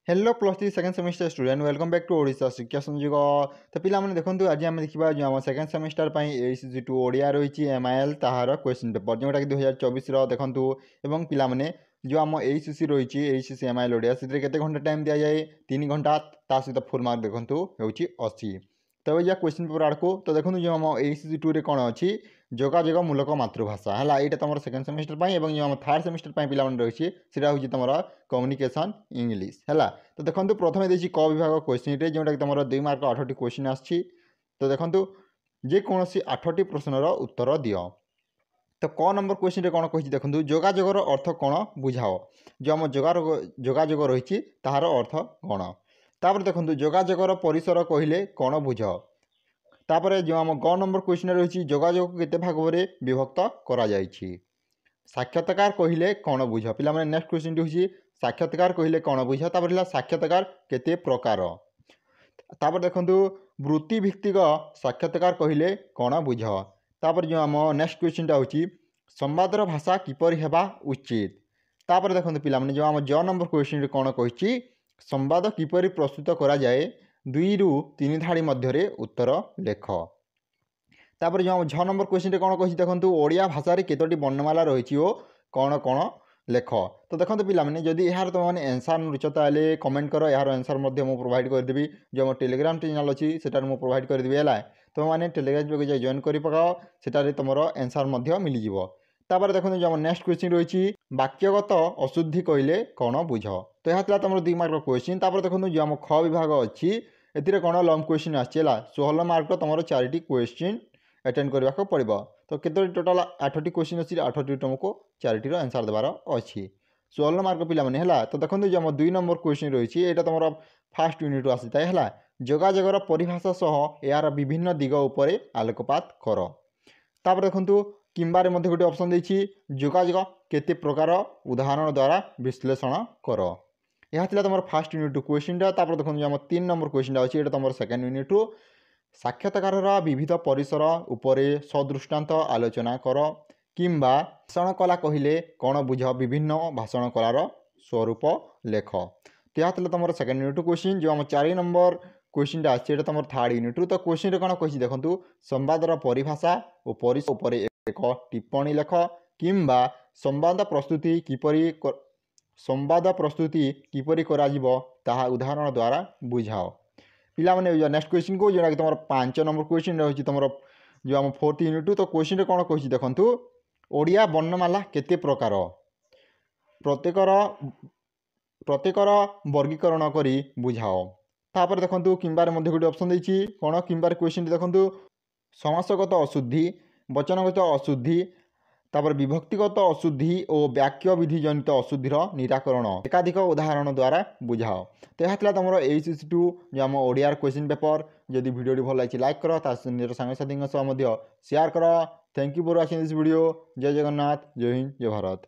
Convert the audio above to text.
Hello plus three second semester student welcome back to Odisha Shiksha Sanyog. तो पिलाने देखो आज आम देखा जो आम second semester ACC two Odia रही एमआईएल ताहार क्वेश्चन पेपर जोटा कि 2024 देखूँ और पिलाने जो आम एसीसी रही एसीसी एमआईएल ओडिया से केते घंटा टाइम दि जाए 3 घंटा ता सहित फुल मार्क देखूँ हो 80। तो या क्वेश्चन पेपर आड़क तो देखो जो आम एसीसी टू कौन अच्छी जोगाजोग मूलक मातृभाषा है यहाँ तुम सेकेंड सेमिस्टर जो आम थर्ड सेमिस्टर पे रही है तुम कम्युनिकेशन इंग्लिश है। तो देखो प्रथम देखिए क विभाग क्वेश्चन जोटा कि तुम 2 मार्क 8टी क्वेश्चन आसी। तो देखो जेकोसी 8टी प्रश्नर उत्तर दियो। तो क नंबर क्वेश्चन कौन कही देखो जोगाजोगर अर्थ कौन बुझाओ जो आम जोगाजोग रही तार अर्थ कौन। तापर देखो जोगाजोगर परिसर कहले कौन बुझ। तापर जो आम ग नंबर क्वेश्चन रही जोगाजोग केते भाग में विभक्त करा जायछि। साक्षात्कार कहले कौन बुझ पिला नेक्स्ट क्वेश्चन हूँ साक्षात्कार कहले कौन बुझ। तापर साक्षात्कार केते प्रकार। तापर देखो वृत्ति भित्तिक साक्षात्कार कहले कौन बुझ। तापर जो आम नेक्स्ट क्वेश्चन हूँ संवादर भाषा किपरि हेबा उचित। तापर देखो पिलाने जो आम ज नंबर क्वेश्चन कौन कही संवाद किपरि प्रस्तुत करा जाए 2 ରୁ 3 धाड़ी मध्य उत्तर लेख। तापर जो आम 6 नंबर क्वेश्चन कौन कही देखो ओडिया भाषा केतोटी वर्णमाला रही कौन कौन लेख। तो देखो पिलाने जदि यार तुम मैंने एनसर लुच ताले कमेंट कर यार एनसर मुझे प्रोवाइड करदेवी जो आम टेलीग्राम चैनल अच्छी से प्रोवाइड करदेवी है। तुम मैंने टेलीग्राम पे जॉइन कर पकाओ से तुम एनसर मिलଯିव। तापर देखो जो आम नेक्स्ट क्वेश्चन रही वाक्यगत अशुद्धि कहले कौन बुझ। तो यह तुम 2 मार्क क्वेश्चन। तापर देखो जो आम ख विभाग अच्छी ए कौन लंग क्वेश्चन आसला 16 मार्क तुम 4टी क्वेश्चन अटेंड करने को पड़ो। तो केतोटी टोटाल 8टी क्वेश्चन अच्छी 8टी तुमको 4टी आंसर देवार अच्छी 16 मार्क पिलाने है। तो देखो जो आम 2 नंबर क्वेश्चन रही है तुम फास्ट यूनिट आसी था है जोगाजोगर परिभाषा सह यार विभिन्न दिग उपर आलोकपात कर। तापर देखो किंबारे मध्य गोटे ऑप्शन देछि जोगाजोग केते प्रकार उदाहरण द्वारा विश्लेषण कर। यह तुम फास्ट यूनिट क्वेश्चन। तापर देखो जो आम 3 नंबर क्वेश्चन अच्छी ये तुम सेकेंड यूनिट साक्षात्कार विविध परिसर उपरे सदृष्टांत आलोचना कर किंबा भाषण कला कहले कौन बुझ विभिन्न भाषण कलार स्वरूप लेख। तो यह तुम सेकेंड यूनिट क्वेश्चन जो आम 4 नंबर क्वेश्चन अच्छे तुम थर्ड यूनिट। तो क्वेश्चन कौन कही देखो संवादर परिभाषा और परिसर उपर एक टिप्पणी लेख किंबा संवाद प्रस्तुति किपरि कराजिबो ताहा उदाहरण द्वारा बुझाओ। पिला माने नेक्स्ट क्वेश्चन को जोड़ा कि तुम 5 नंबर क्वेश्चन रही तुम जो आम 4th यूनिट। तो क्वेश्चन कौन कही देखो ओडिया वर्णमाला केते प्रकार प्रत्येकर वर्गीकरण करी बुझाओ। तापर देखो किंबार मध्य गोटे ऑप्शन देछि कौन किंबार क्वेश्चन देखो समासगत अशुद्धि वचनगत अशुद्धि तापर विभक्तिगत अशुद्धि और वाक्य विधि जनित अशुद्धिर निराकरण एकाधिक उदाहरण द्वारा बुझाओ। तो यह तुम एसीसी टू जो आम ओडियार क्वेश्चन पेपर। जदि वीडियो भल लगी लाइक कर निज सांगसाथी शेयर कर। Thank you for watching this video. जय जगन्नाथ जय हिंद जय भारत।